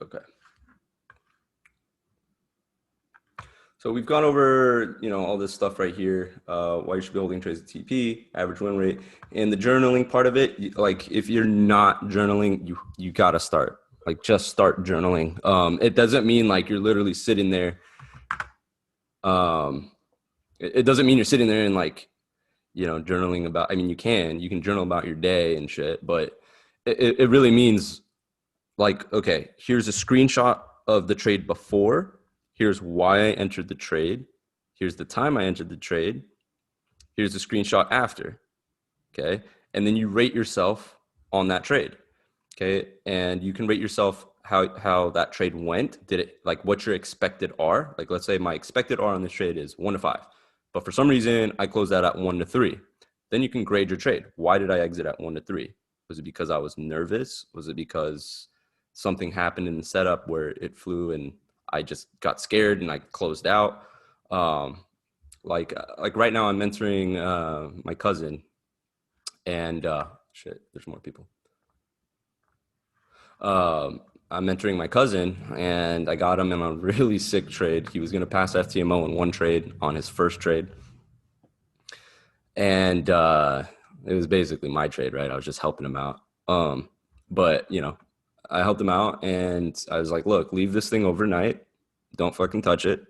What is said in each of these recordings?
Okay. So we've gone over, all this stuff right here. Why you should be holding trades at TP, average win rate, and the journaling part of it. Like, if you're not journaling, you gotta start. Like, just start journaling. It doesn't mean like you're literally sitting there. It doesn't mean you're sitting there and like, journaling about. I mean, you can journal about your day and shit, but it really means like, okay, here's a screenshot of the trade before. Here's why I entered the trade. Here's the time I entered the trade. Here's the screenshot after. Okay. And then you rate yourself on that trade. Okay. And you can rate yourself how that trade went. Did it, like, what your expected R? Like, let's say my expected R on this trade is 1 to 5. But for some reason, I closed that at 1 to 3. Then you can grade your trade. Why did I exit at 1 to 3? Was it because I was nervous? Was it because something happened in the setup where it flew and I just got scared and I closed out? Like right now I'm mentoring my cousin, and shit, there's more people. I'm mentoring my cousin, and I got him in a really sick trade. He was going to pass FTMO in one trade on his first trade. And it was basically my trade, right? I was just helping him out. But, I helped him out, and I was like, look, leave this thing overnight. Don't fucking touch it.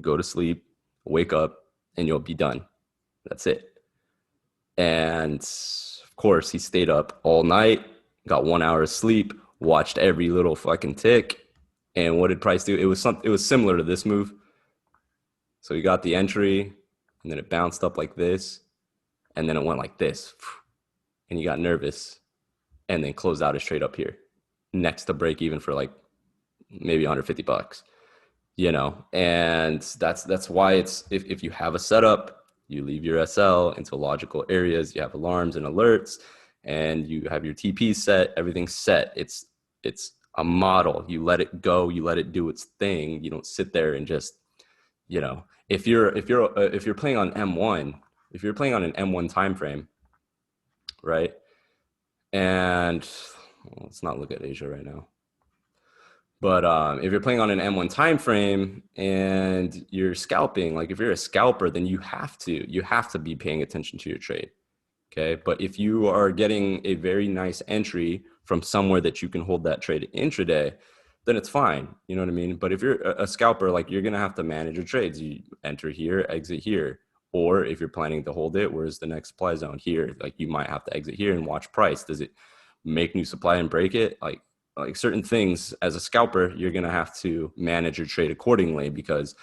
Go to sleep, wake up, and you'll be done. That's it. And of course, he stayed up all night, got 1 hour of sleep, watched every little fucking tick. And what did Price do? It was similar to this move. So he got the entry, and then it bounced up like this, and then it went like this, and he got nervous, and then closed out his trade up here, next to break even for like maybe $150. And that's why it's, if you have a setup, you leave your SL into logical areas, you have alarms and alerts, and you have your TP set, everything's set. It's a model. You let it go, you let it do its thing. You don't sit there and just, if you're playing on M1, if you're playing on an M1 time frame, right? And let's not look at Asia right now. But if you're playing on an M1 time frame and you're scalping, like if you're a scalper, then you have to be paying attention to your trade. Okay. But if you are getting a very nice entry from somewhere that you can hold that trade intraday, then it's fine. You know what I mean? But if you're a scalper, like, you're going to have to manage your trades. You enter here, exit here. Or if you're planning to hold it, where's the next supply zone here? Like, you might have to exit here and watch price. Does it make new supply and break it? Like certain things as a scalper, you're going to have to manage your trade accordingly, because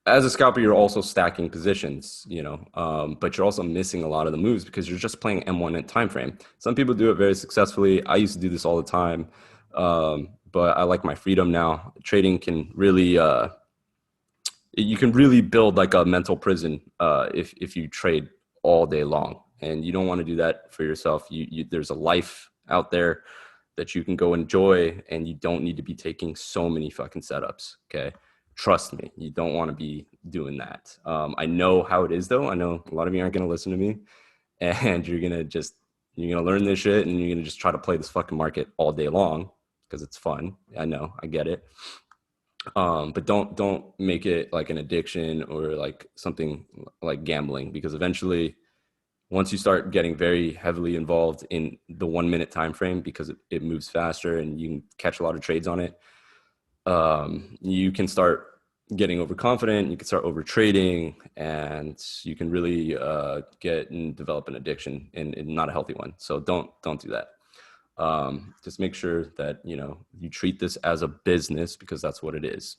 as a scalper, you're also stacking positions, but you're also missing a lot of the moves because you're just playing M1 in time frame. Some people do it very successfully. I used to do this all the time, but I like my freedom now. Trading can really, you can really build like a mental prison if you trade all day long, and you don't want to do that for yourself. There's a life out there that you can go enjoy, and you don't need to be taking so many fucking setups. Okay. Trust me, you don't want to be doing that. I know how it is though. I know a lot of you aren't going to listen to me, and you're going to learn this shit, and you're going to just try to play this fucking market all day long because it's fun. I know, I get it. But don't make it like an addiction or like something like gambling, because eventually, once you start getting very heavily involved in the 1 minute time frame, because it moves faster and you can catch a lot of trades on it, you can start getting overconfident, you can start over trading, and you can really get and develop an addiction, and not a healthy one. So don't do that. Just make sure that you treat this as a business, because that's what it is.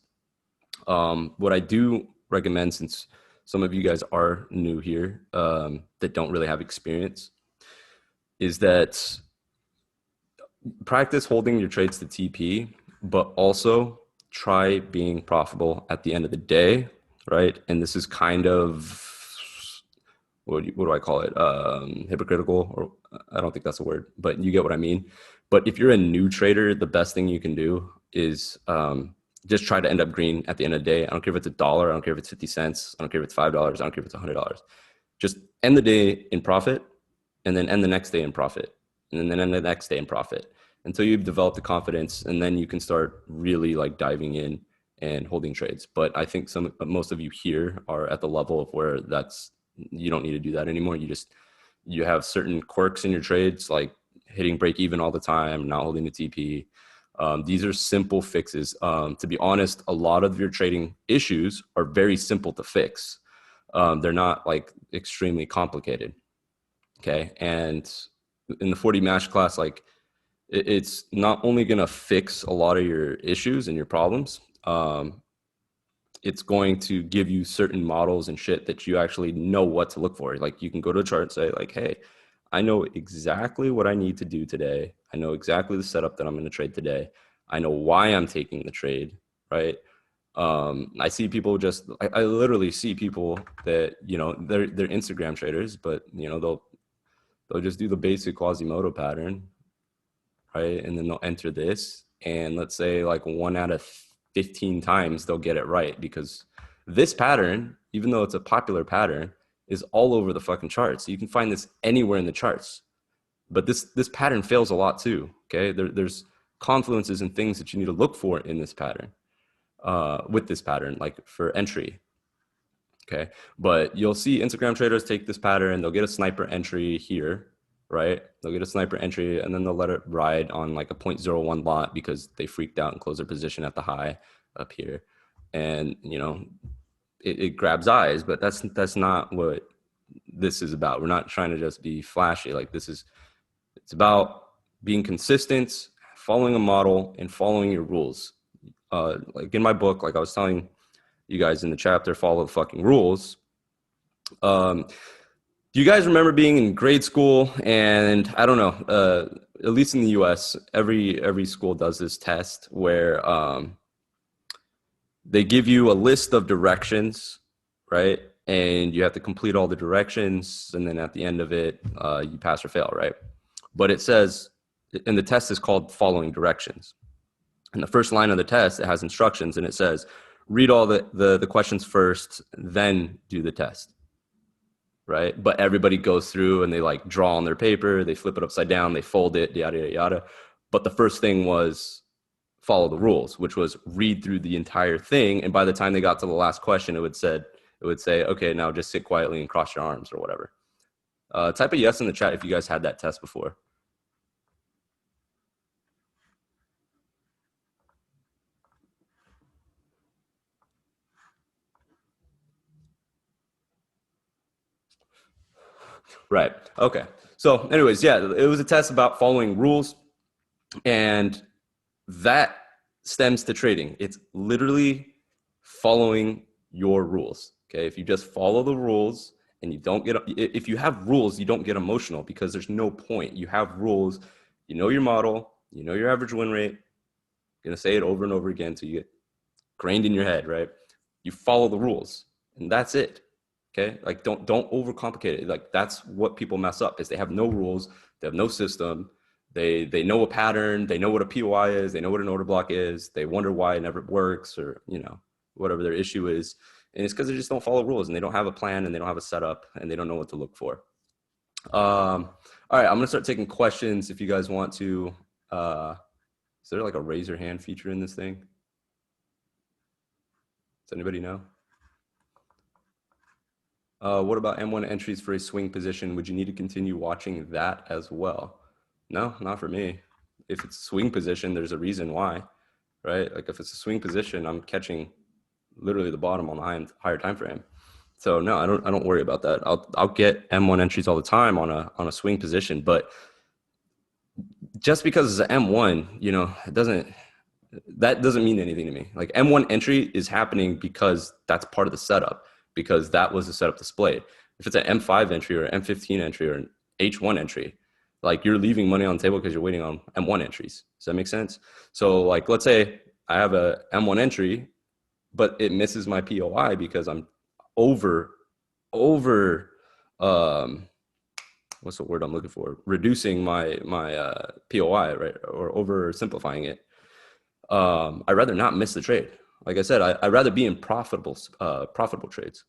What I do recommend, since some of you guys are new here that don't really have experience, is that practice holding your trades to TP, but also try being profitable at the end of the day, right? And this is kind of, what do I call it? Hypocritical, or I don't think that's a word, but you get what I mean. But if you're a new trader, the best thing you can do is just try to end up green at the end of the day. I don't care if it's $1. I don't care if it's 50 cents. I don't care if it's $5. I don't care if it's $100. Just end the day in profit, and then end the next day in profit, and then end the next day in profit. until you've developed the confidence, and then you can start really like diving in and holding trades. But I think most of you here are at the level of where you don't need to do that anymore. You have certain quirks in your trades, like hitting break even all the time, not holding the TP. These are simple fixes. To be honest, a lot of your trading issues are very simple to fix. They're not like extremely complicated. Okay. And in the 4D Mash class, like it's not only going to fix a lot of your issues and your problems, it's going to give you certain models and shit that you actually know what to look for. Like you can go to a chart and say like, hey, I know exactly what I need to do today. I know exactly the setup that I'm going to trade today. I know why I'm taking the trade, right? I see people I literally see people that, they're Instagram traders, but they'll just do the basic Quasimodo pattern, right? And then they'll enter this, and let's say like 1 out of 15 times they'll get it right, because this pattern, even though it's a popular pattern, is all over the fucking charts. You can find this anywhere in the charts, but this pattern fails a lot too. Okay, there's confluences and things that you need to look for in this pattern, with this pattern, like for entry. Okay, but you'll see Instagram traders take this pattern, they'll get a sniper entry here, right? They'll get a sniper entry, and then they'll let it ride on like a 0.01 lot because they freaked out and closed their position at the high up here. And, it grabs eyes, but that's not what this is about. We're not trying to just be flashy. Like it's about being consistent, following a model, and following your rules. Like in my book, like I was telling you guys in the chapter, follow the fucking rules. Do you guys remember being in grade school? And I don't know, at least in the US, every school does this test where they give you a list of directions, right? And you have to complete all the directions, and then at the end of it, you pass or fail, right? But it says, and the test is called following directions. And the first line of the test, it has instructions, and it says, read all the questions first, then do the test, right? But everybody goes through and they like draw on their paper, they flip it upside down, they fold it, yada, yada, yada. But the first thing was follow the rules, which was read through the entire thing. And by the time they got to the last question, it would say, okay, now just sit quietly and cross your arms or whatever. Type a yes in the chat if you guys had that test before. Right. Okay. So anyways, yeah, it was a test about following rules, and that stems to trading. It's literally following your rules. Okay. If you just follow the rules and if you have rules, you don't get emotional because there's no point. You have rules, you know your model, you know your average win rate. You're going to say it over and over again until you get grained in your head, right? You follow the rules, and that's it. Okay. Like don't overcomplicate it. Like that's what people mess up, is they have no rules. They have no system. They know a pattern. They know what a POI is. They know what an order block is. They wonder why it never works, or, whatever their issue is. And it's because they just don't follow rules, and they don't have a plan, and they don't have a setup, and they don't know what to look for. All right. I'm going to start taking questions if you guys want to. Is there like a raise your hand feature in this thing? Does anybody know? What about M1 entries for a swing position? Would you need to continue watching that as well? No, not for me. If it's a swing position, there's a reason why, right? Like if it's a swing position, I'm catching literally the bottom on the higher time frame. So no, I don't worry about that. I'll get M1 entries all the time on a swing position, but just because it's an M1, that doesn't mean anything to me. Like M1 entry is happening because that's part of the setup, because that was the setup displayed. If it's an M5 entry or an M15 entry or an H1 entry, like you're leaving money on the table because you're waiting on M1 entries. Does that make sense? So like, let's say I have a M1 entry, but it misses my POI because I'm over, what's the word I'm looking for? Reducing my POI, right? Or oversimplifying it. I'd rather not miss the trade. Like I said, I'd rather be in profitable trades.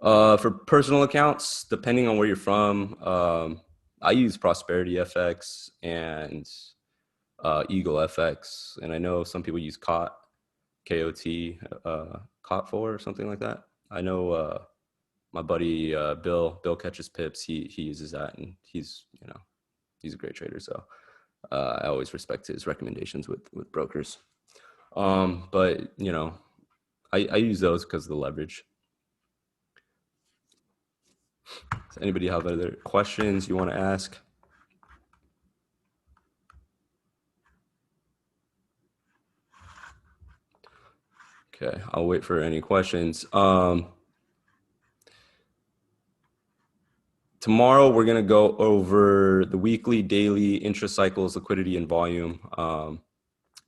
For personal accounts, depending on where you're from, I use Prosperity FX, and Eagle FX, and I know some people use KOT, KOT4 or something like that. I know my buddy Bill catches pips. He uses that, and he's a great trader. So I always respect his recommendations with brokers. But I use those because of the leverage. Does anybody have other questions you want to ask? Okay, I'll wait for any questions. Tomorrow, we're going to go over the weekly, daily intracycles, liquidity, and volume.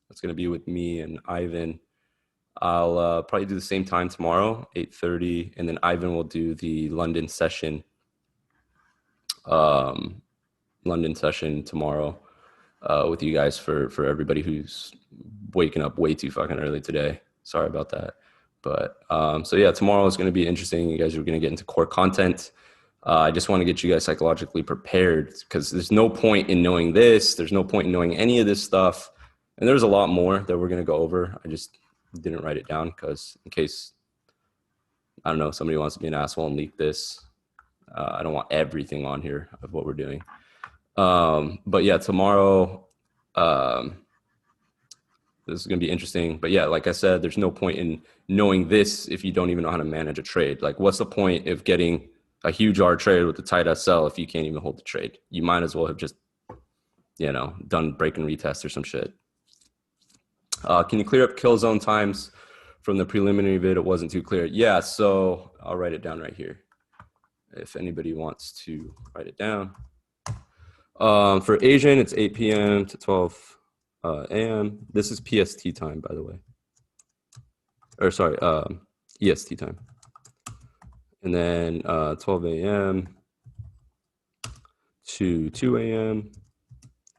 That's going to be with me and Ivan. I'll probably do the same time tomorrow, 8:30, and then Ivan will do the London session. London session tomorrow with you guys for everybody who's waking up way too fucking early today. Sorry about that. But so yeah, tomorrow is going to be interesting. You guys are going to get into core content. I just want to get you guys psychologically prepared because there's no point in knowing this. There's no point in knowing any of this stuff. And there's a lot more that we're going to go over. I just didn't write it down because in case, I don't know, somebody wants to be an asshole and leak this. I don't want everything on here of what we're doing. But yeah, tomorrow, this is going to be interesting. But yeah, like I said, there's no point in knowing this if you don't even know how to manage a trade. Like, what's the point of getting a huge R trade with a tight SL if you can't even hold the trade? You might as well have just, done break and retest or some shit. Can you clear up kill zone times from the preliminary vid? It wasn't too clear. Yeah, so I'll write it down right here if anybody wants to write it down. For Asian, it's 8 p.m. to 12 a.m. This is PST time, by the way. Or sorry, EST time. And then 12 a.m. to 2 a.m.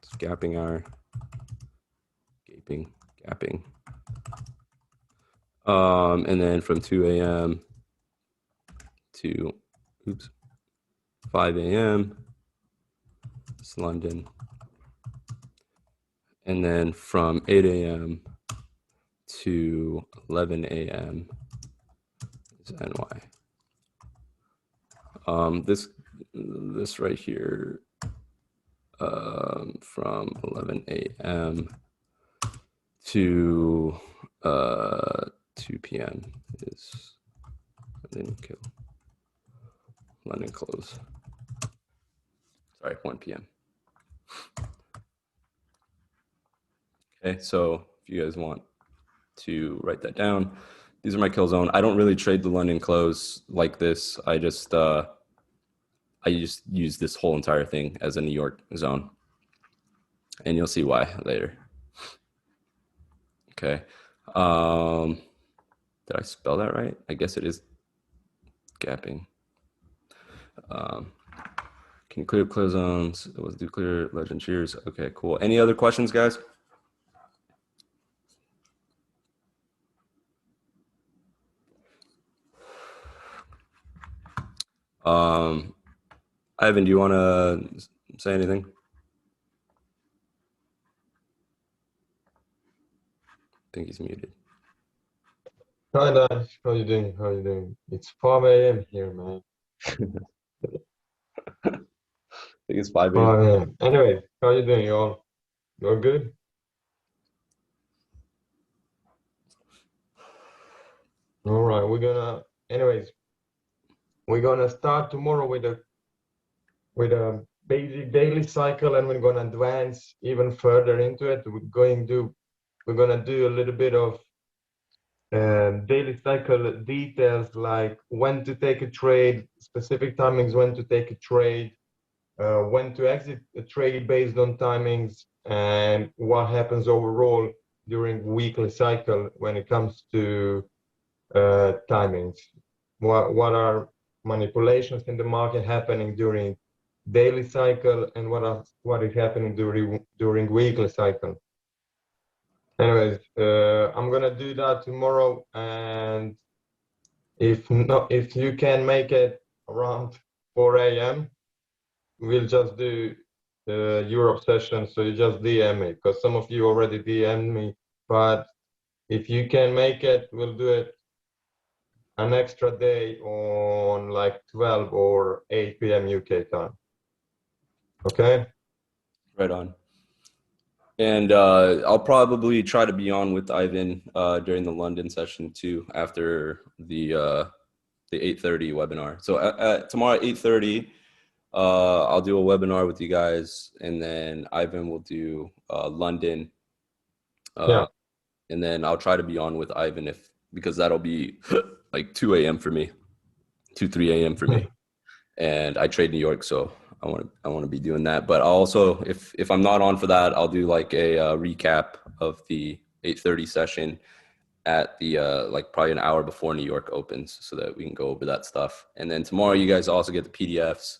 It's gapping hour. Gapping. And then from 2 a.m. to 5 a.m. it's London. And then from 8 a.m. to 11 a.m. is NY. This right here, from 11 a.m. to 2 p.m. is London close. Sorry, 1 p.m. Okay, so if you guys want to write that down, these are my kill zone. I don't really trade the London close like this. I just use this whole entire thing as a New York zone, and you'll see why later. Okay. Did I spell that right? I guess it is gapping. Can you clear up close zones? It was do clear legend cheers. Okay, cool. Any other questions, guys? Ivan, do you want to say anything? I think he's muted. Hi, Dash. How you doing? How you doing? It's 5 a.m. here, man. I think it's 5 a.m. 5 a.m. Anyway, how you doing, y'all? You're good? All right, we're gonna start tomorrow with a basic daily cycle, and we're gonna advance even further into it. We're gonna do a little bit of daily cycle details, like when to take a trade, specific timings when to take a trade, when to exit a trade based on timings, and what happens overall during weekly cycle when it comes to timings. What are manipulations in the market happening during daily cycle, and what is happening during weekly cycle. Anyways, I'm gonna do that tomorrow, and if you can make it around 4 a.m., we'll just do Europe session, so you just DM me, because some of you already DM'd me. But if you can make it, we'll do it an extra day on like 12 or 8 p.m. UK time. Okay? Right on. And I'll probably try to be on with Ivan during the London session too, after the 8:30 webinar. So tomorrow at 8:30, I'll do a webinar with you guys, and then Ivan will do London. Yeah. And then I'll try to be on with Ivan because that'll be like 2 a.m. for me, 3 a.m. for me. And I trade New York, so I want to be doing that. But I'll also, if I'm not on for that, I'll do like a recap of the 8:30 session at the like probably an hour before New York opens, so that we can go over that stuff. And then tomorrow, you guys also get the PDFs,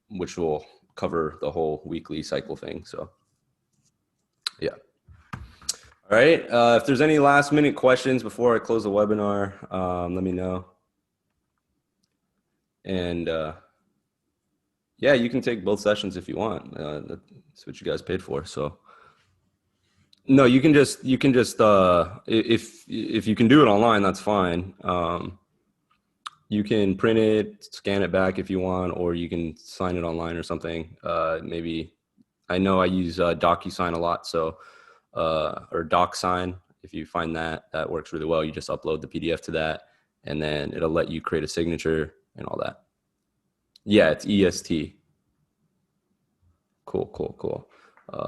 which will cover the whole weekly cycle thing. So, yeah. All right. If there's any last minute questions before I close the webinar, let me know. And yeah, you can take both sessions if you want. That's what you guys paid for. So no, you can just if you can do it online, that's fine. You can print it, scan it back if you want, or you can sign it online or something. Maybe I know I use DocuSign a lot, so or DocSign. If you find that works really well, you just upload the PDF to that, and then it'll let you create a signature and all that. Yeah, it's EST. Cool.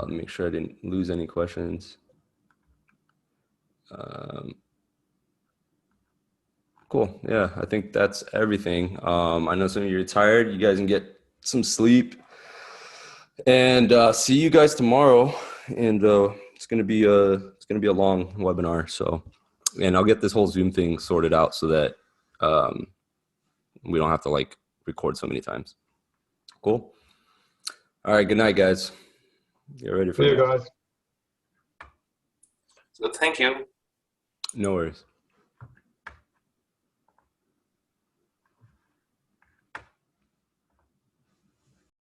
Make sure I didn't lose any questions. Cool. Yeah, I think that's everything. I know some of you are tired. You guys can get some sleep. And see you guys tomorrow. And it's gonna be a long webinar. So, and I'll get this whole Zoom thing sorted out so that we don't have to like record so many times. Cool. All right. Good night, guys. Get ready for See you that. guys. So thank you. No worries.